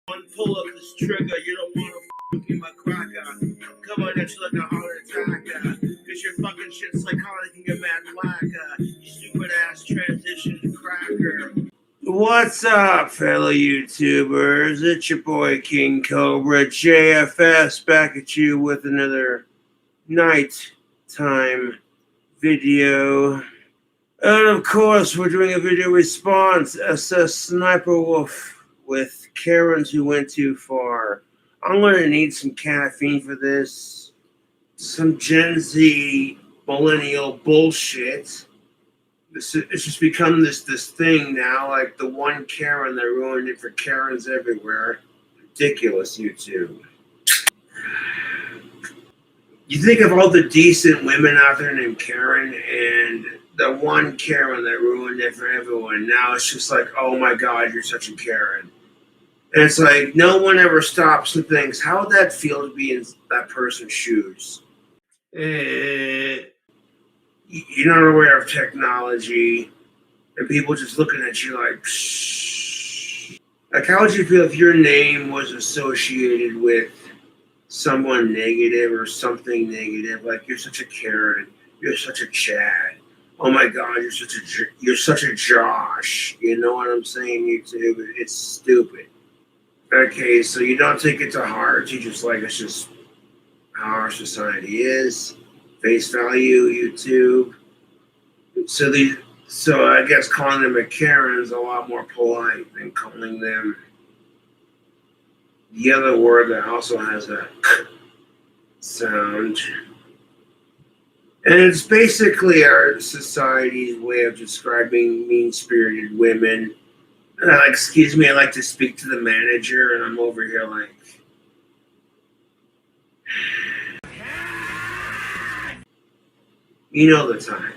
One pull of this trigger, you don't want to with me, my cracker. Come on, that's like a heart attack. Cause your fucking shit psychotic and you're mad whack. You stupid ass transition cracker. What's up, fellow YouTubers? It's your boy King Cobra JFS back at you with another nighttime video. And of course, we're doing a video response, SSSniperWolf with Karens who went too far. I'm going to need some caffeine for this. Some Gen Z millennial bullshit. It's just become this thing now, like the one Karen that ruined it for Karens everywhere. Ridiculous, YouTube. You think of all the decent women out there named Karen, and the one Karen that ruined it for everyone. Now it's just like, oh my God, you're such a Karen. And it's like, no one ever stops and thinks, how would that feel to be in that person's shoes? You're not aware of technology, and people just looking at you like, psh. Like, how would you feel if your name was associated with someone negative or something negative? Like, you're such a Karen, you're such a Chad. Oh my God, you're such a Josh. You know what I'm saying, YouTube? It's stupid. Okay, so you don't take it to heart. You just like, it's just how our society is. Face value, YouTube. So I guess calling them a Karen is a lot more polite than calling them the other word that also has a sound. And it's basically our society's way of describing mean-spirited women. And excuse me, I like to speak to the manager, and I'm over here like, you know the time.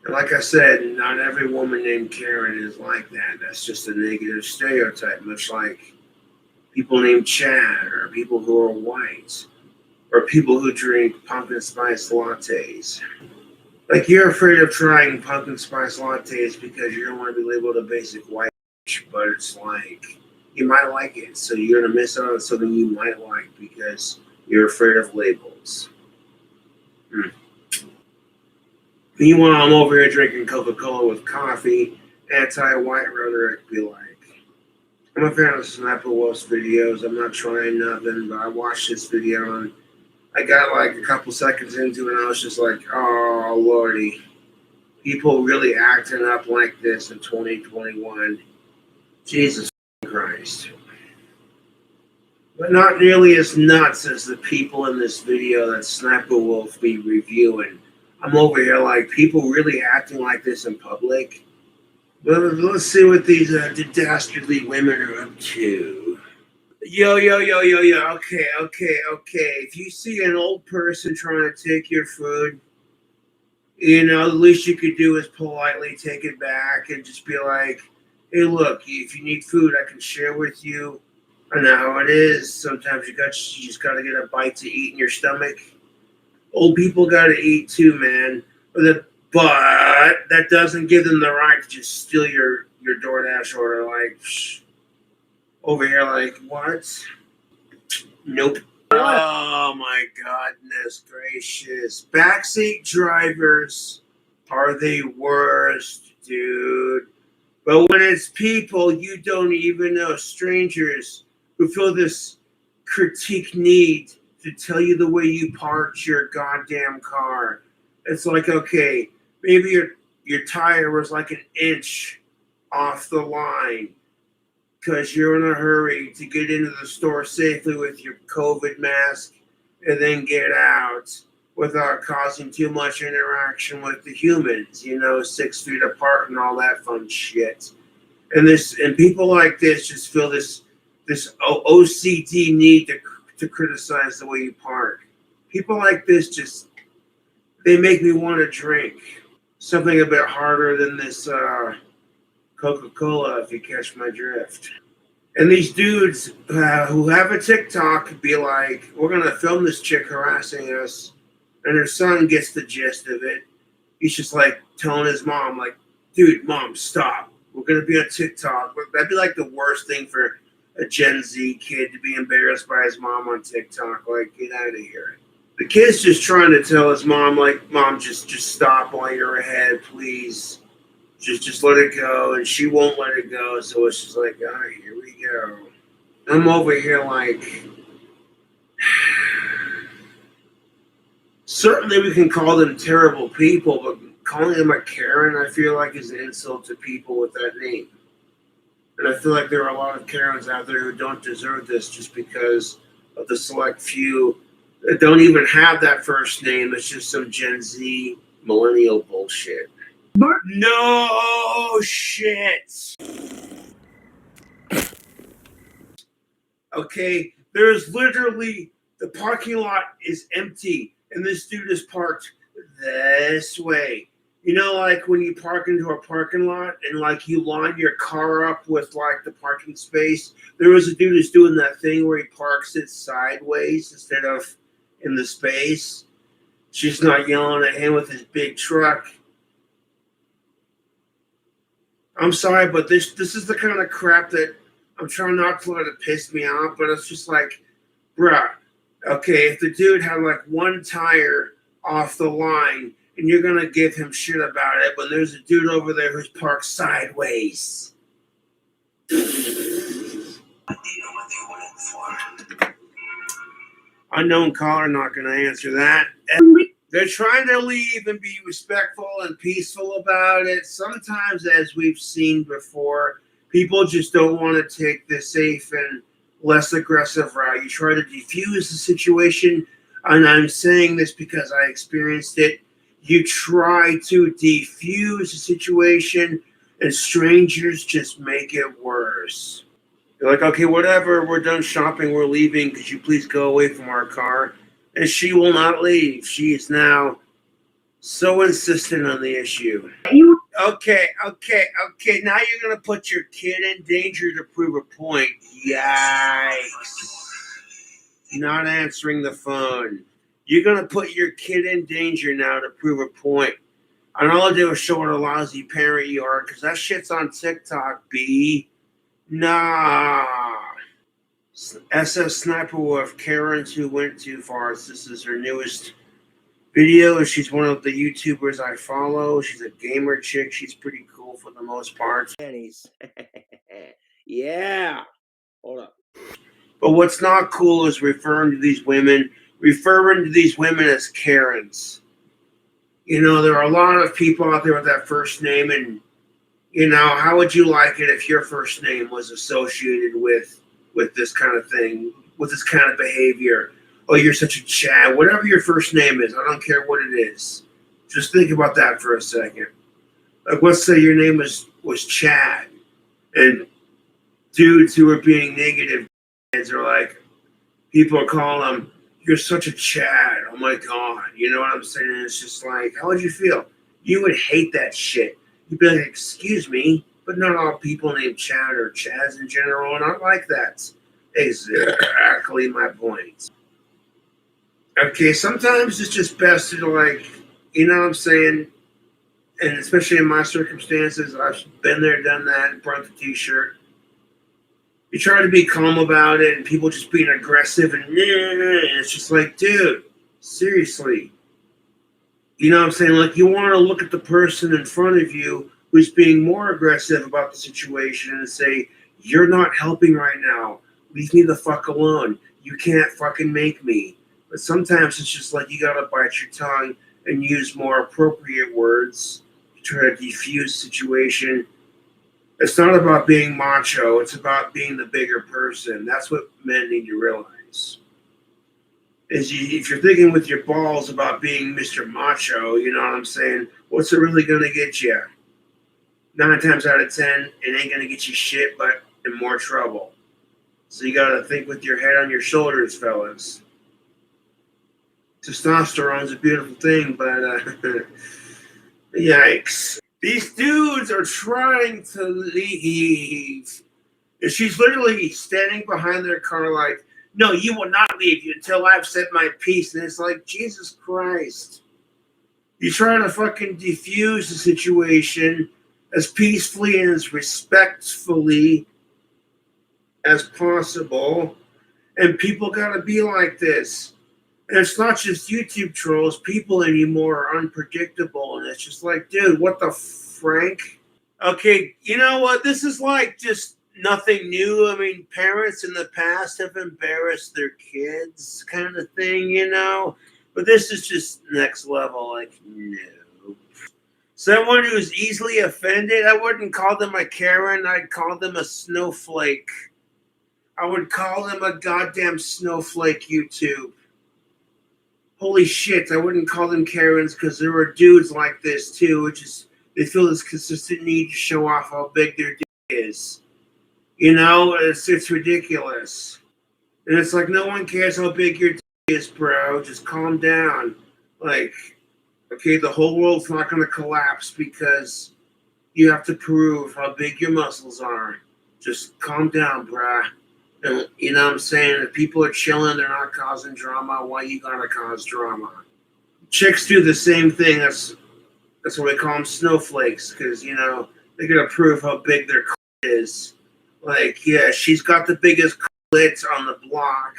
And like I said, not every woman named Karen is like that. That's just a negative stereotype, much like people named Chad, or people who are white, or people who drink pumpkin spice lattes. Like, you're afraid of trying pumpkin spice lattes because you don't want to be labeled a basic white bitch, but it's like, you might like it, so you're going to miss out on something you might like because you're afraid of labels. Meanwhile, I'm over here drinking Coca-Cola with coffee, anti-white rhetoric be like. I'm a fan of SSSniperWolf's videos. I'm not trying nothing, but I watched this video and I got like a couple seconds into it and I was just like, oh, Lordy. People really acting up like this in 2021. Jesus Christ. But not nearly as nuts as the people in this video that SSSniperWolf be reviewing. I'm over here like, people really acting like this in public? Well, let's see what these dastardly women are up to. Yo. Okay. If you see an old person trying to take your food, you know, the least you could do is politely take it back and just be like, hey, look, if you need food, I can share with you. I know how it is. Sometimes you just got to get a bite to eat in your stomach. Old people got to eat too, man. But that doesn't give them the right to just steal your DoorDash order. Like, psh, over here, like, what? Nope. Oh, my goodness gracious. Backseat drivers are the worst, dude. But when it's people you don't even know, strangers, who feel this critique need to tell you the way you parked your goddamn car. It's like, okay, maybe your tire was like an inch off the line because you're in a hurry to get into the store safely with your COVID mask and then get out without causing too much interaction with the humans, 6 feet apart and all that fun shit. And people like this just feel this OCD need to criticize the way you park. People like this they make me want to drink something a bit harder than this Coca-Cola, if you catch my drift. And these dudes who have a TikTok be like, we're going to film this chick harassing us, and her son gets the gist of it. He's just like telling his mom, like, dude, mom, stop. We're going to be on TikTok. That'd be like the worst thing for a Gen Z kid to be embarrassed by his mom on TikTok. Like, get out of here. The kid's just trying to tell his mom, like, Mom, just stop while you're ahead, please. Just let it go. And she won't let it go. So it's just like, all right, here we go. I'm over here like, certainly we can call them terrible people, but calling them a Karen, I feel like, is an insult to people with that name. And I feel like there are a lot of Karens out there who don't deserve this just because of the select few that don't even have that first name. It's just some Gen Z millennial bullshit. No shit. Okay, there's literally, the parking lot is empty, and this dude is parked this way. You know, like when you park into a parking lot and like you line your car up with like the parking space, there was a dude who's doing that thing where he parks it sideways instead of in the space. She's not yelling at him with his big truck. I'm sorry, but this is the kind of crap that I'm trying not to let it piss me off, but it's just like, bruh, okay, if the dude had like one tire off the line and you're going to give him shit about it, but there's a dude over there who's parked sideways. Unknown caller, not going to answer that. They're trying to leave and be respectful and peaceful about it. Sometimes, as we've seen before, people just don't want to take the safe and less aggressive route. You try to defuse the situation, and I'm saying this because I experienced it. You try to defuse the situation, and strangers just make it worse. You're like, okay, whatever, we're done shopping, we're leaving. Could you please go away from our car? And she will not leave. She is now so insistent on the issue. Okay. Now you're going to put your kid in danger to prove a point. Yikes. Not answering the phone. You're going to put your kid in danger now to prove a point. And all I do is show what a lousy parent you are, because that shit's on TikTok, B. Nah. SSSniperWolf, Karens who went too far. This is her newest video. She's one of the YouTubers I follow. She's a gamer chick. She's pretty cool for the most part. Yeah. Hold up. But what's not cool is referring to these women as Karens. You know, there are a lot of people out there with that first name, and, you know, how would you like it if your first name was associated with this kind of thing, with this kind of behavior? Oh, you're such a Chad. Whatever your first name is, I don't care what it is. Just think about that for a second. Like, let's say your name was Chad, and dudes who are being negative are like, people are calling them, you're such a Chad. Oh my God. You know what I'm saying? It's just like, how would you feel? You would hate that shit. You'd be like, excuse me, but not all people named Chad or Chaz in general are not like that. Exactly my point. Okay, sometimes it's just best to, like, you know what I'm saying? And especially in my circumstances, I've been there, done that, brought the t-shirt. You try to be calm about it, and people just being aggressive, and it's just like, dude, seriously. You know what I'm saying? Like, you want to look at the person in front of you who's being more aggressive about the situation and say, you're not helping right now. Leave me the fuck alone. You can't fucking make me. But sometimes it's just like you gotta bite your tongue and use more appropriate words to try to defuse the situation. It's not about being macho. It's about being the bigger person. That's what men need to realize. If you're thinking with your balls about being Mr. Macho, you know what I'm saying? What's it really gonna get you? 9 times out of 10, it ain't gonna get you shit, but in more trouble. So you gotta think with your head on your shoulders, fellas. Testosterone's a beautiful thing, but yikes. These dudes are trying to leave. And she's literally standing behind their car like, no, you will not leave until I've said my piece. And it's like, Jesus Christ. You're trying to fucking defuse the situation as peacefully and as respectfully as possible. And people gotta be like this. And it's not just YouTube trolls. People anymore are unpredictable. And it's just like, dude, what the frank? Okay, you know what? This is like just nothing new. I mean, parents in the past have embarrassed their kids, kind of thing, you know? But this is just next level. Like, no. Someone who's easily offended, I wouldn't call them a Karen. I'd call them a snowflake. I would call them a goddamn snowflake YouTube. Holy shit, I wouldn't call them Karens because there are dudes like this too, which is they feel this consistent need to show off how big their dick is. You know, it's ridiculous. And it's like no one cares how big your dick is, bro. Just calm down. Like, okay, the whole world's not gonna collapse because you have to prove how big your muscles are. Just calm down, bruh. And, you know what I'm saying? If people are chilling, they're not causing drama, why you gotta cause drama? Chicks do the same thing. That's what we call them, snowflakes, because, you know, they gotta prove how big their is. Like, yeah, she's got the biggest clit on the block.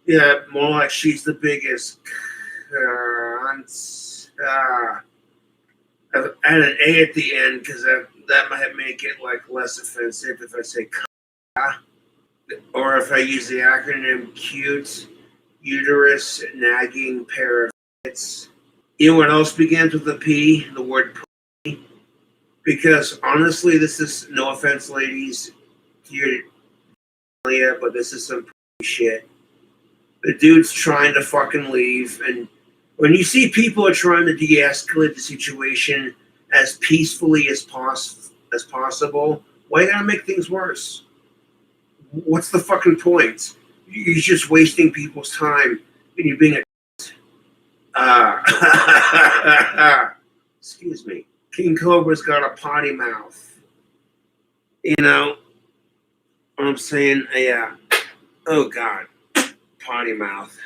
Yeah, more like she's the biggest. I add an A at the end because that might make it like less offensive if I say or if I use the acronym cute, uterus, nagging pair of tits. You know what else begins with a P? The word P. Because honestly, this is, no offense, ladies, but this is some shit. The dude's trying to fucking leave, and when you see people are trying to de-escalate the situation as peacefully as possible, why you gotta make things worse? What's the fucking point? You're just wasting people's time, and you're being a excuse me. King Cobra's got a potty mouth. You know what I'm saying? Yeah. Oh God. Potty mouth.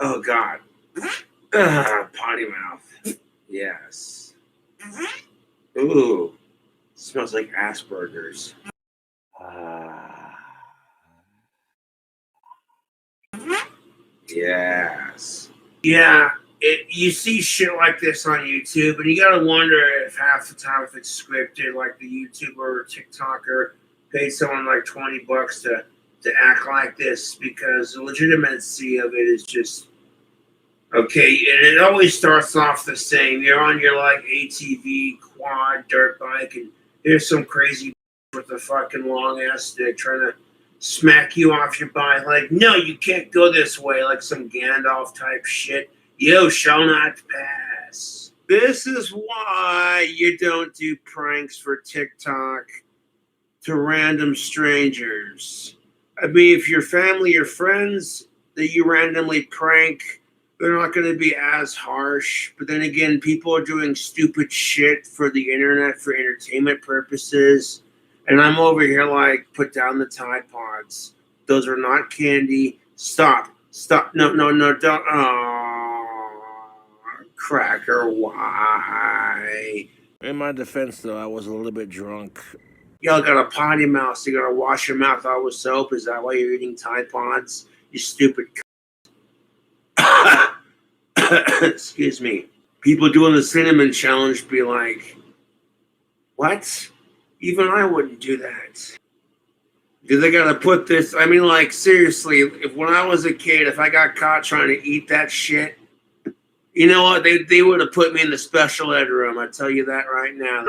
Oh God. Potty mouth. Yes. Ooh. Smells like Asperger's. Yes. Yeah. You see shit like this on YouTube, and you gotta wonder if half the time if it's scripted, like the YouTuber or TikToker paid someone like $20 to act like this, because the legitimacy of it is just okay. And it always starts off the same. You're on your like ATV, quad, dirt bike, and here's some crazy with a fucking long ass stick trying to smack you off your bike. Like, no, you can't go this way, like some Gandalf type shit. You shall not pass. This is why you don't do pranks for TikTok to random strangers. I mean, if your family or friends that you randomly prank, they're not going to be as harsh. But then again, people are doing stupid shit for the internet for entertainment purposes. And I'm over here like, put down the Tide Pods. Those are not candy. Stop. No, don't. Oh, Cracker, why? In my defense, though, I was a little bit drunk. Y'all got a potty mouth, so you gotta wash your mouth out with soap. Is that why you're eating Tide Pods? You stupid. Excuse me. People doing the cinnamon challenge be like, what? Even I wouldn't do that. Do they gotta put this? I mean, like, seriously, if when I was a kid, if I got caught trying to eat that shit, you know what? They would have put me in the special ed room. I tell you that right now.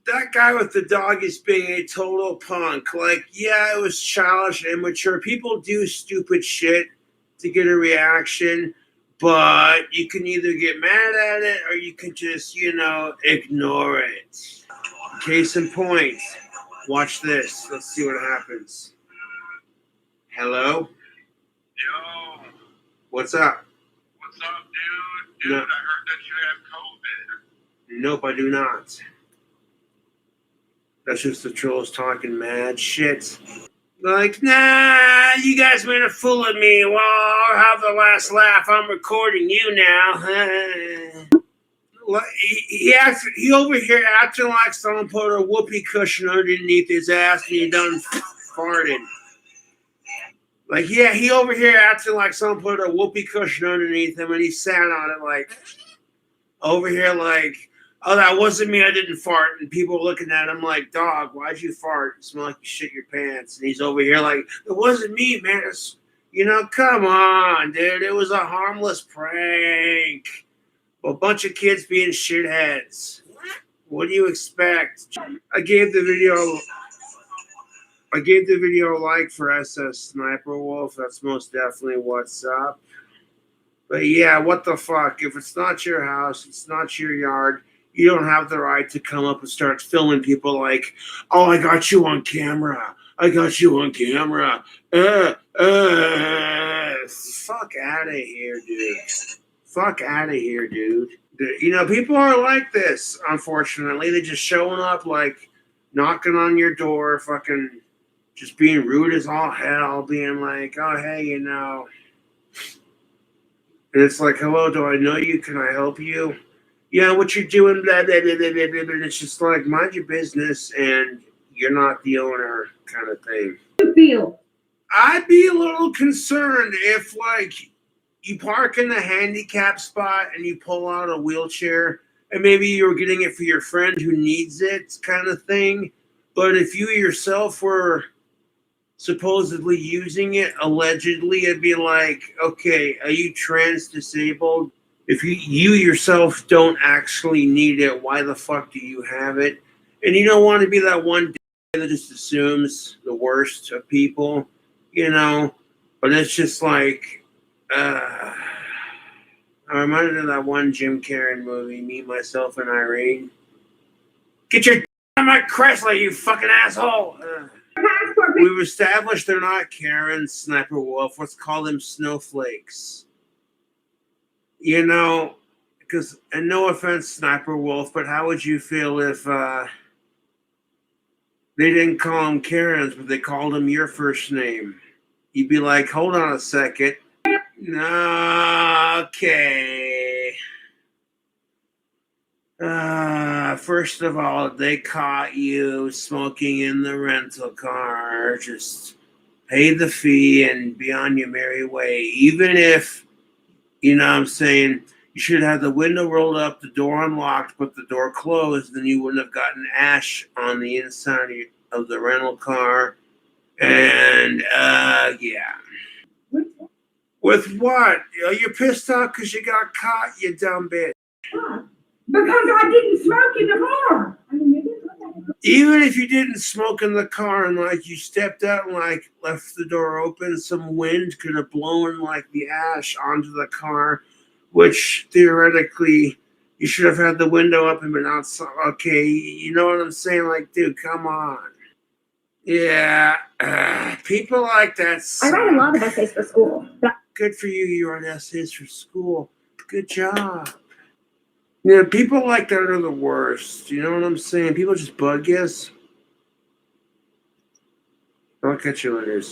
That guy with the dog is being a total punk. Like, yeah, it was childish and immature. People do stupid shit to get a reaction, but you can either get mad at it or you can just, you know, ignore it. Case in point, watch this. Let's see what happens. Hello? Yo. What's up? What's up, dude? No. I heard that you have COVID. Nope, I do not. That's just the trolls talking mad shit. Like, nah, you guys made a fool of me. Well, I'll have the last laugh. I'm recording you now. He over here acting like someone put a whoopee cushion underneath his ass and he done farted. Like, yeah, he over here acting like someone put a whoopee cushion underneath him and he sat on it like, over here like, oh, that wasn't me, I didn't fart. And people looking at him like, dog, why'd you fart? It smelled like you shit your pants. And he's over here like, it wasn't me, man. It's, come on, dude. It was a harmless prank. A bunch of kids being shitheads. What do you expect? I gave the video a like for SSSniperWolf. That's most definitely what's up. But yeah, what the fuck? If it's not your house, it's not your yard, you don't have the right to come up and start filming people like, oh, I got you on camera. I got you on camera. Fuck out of here, dude. Fuck out of here, dude. People are like this, unfortunately. They're just showing up, like, knocking on your door, fucking just being rude as all hell, being like, oh, hey, And it's like, hello, do I know you? Can I help you? Yeah, what you doing? Blah, blah, blah, blah, blah, blah. And it's just like, mind your business, and you're not the owner kind of thing. I'd be a little concerned if, like, you park in the handicap spot and you pull out a wheelchair and maybe you're getting it for your friend who needs it kind of thing. But if you yourself were supposedly using it, allegedly, it'd be like, okay, are you trans disabled? If you yourself don't actually need it, why the fuck do you have it? And you don't want to be that one that just assumes the worst of people, But it's just like, I'm reminded of that one Jim Carrey movie, Me, Myself, and Irene. Get your on my Chrysler, you fucking asshole! We've established they're not Karen, Sniper Wolf. Let's call them snowflakes. Because, and no offense, Sniper Wolf, but how would you feel if they didn't call them Karens, but they called them your first name? You'd be like, hold on a second. Okay. First of all, they caught you smoking in the rental car. Just pay the fee and be on your merry way. Even if, what I'm saying, you should have the window rolled up, the door unlocked, but the door closed, then you wouldn't have gotten ash on the inside of the rental car. And, yeah. With what? You're pissed off because you got caught, you dumb bitch. Because I didn't smoke in the car. Even if you didn't smoke in the car and like you stepped out and like left the door open, some wind could have blown like the ash onto the car, which theoretically you should have had the window up and been outside. Okay, you know what I'm saying? Like, dude, come on. Yeah, people like that suck. I write a lot of essays for school. Good for you. You write essays for school. Good job. People like that are the worst. You know what I'm saying? People just bug us. I'll catch you later.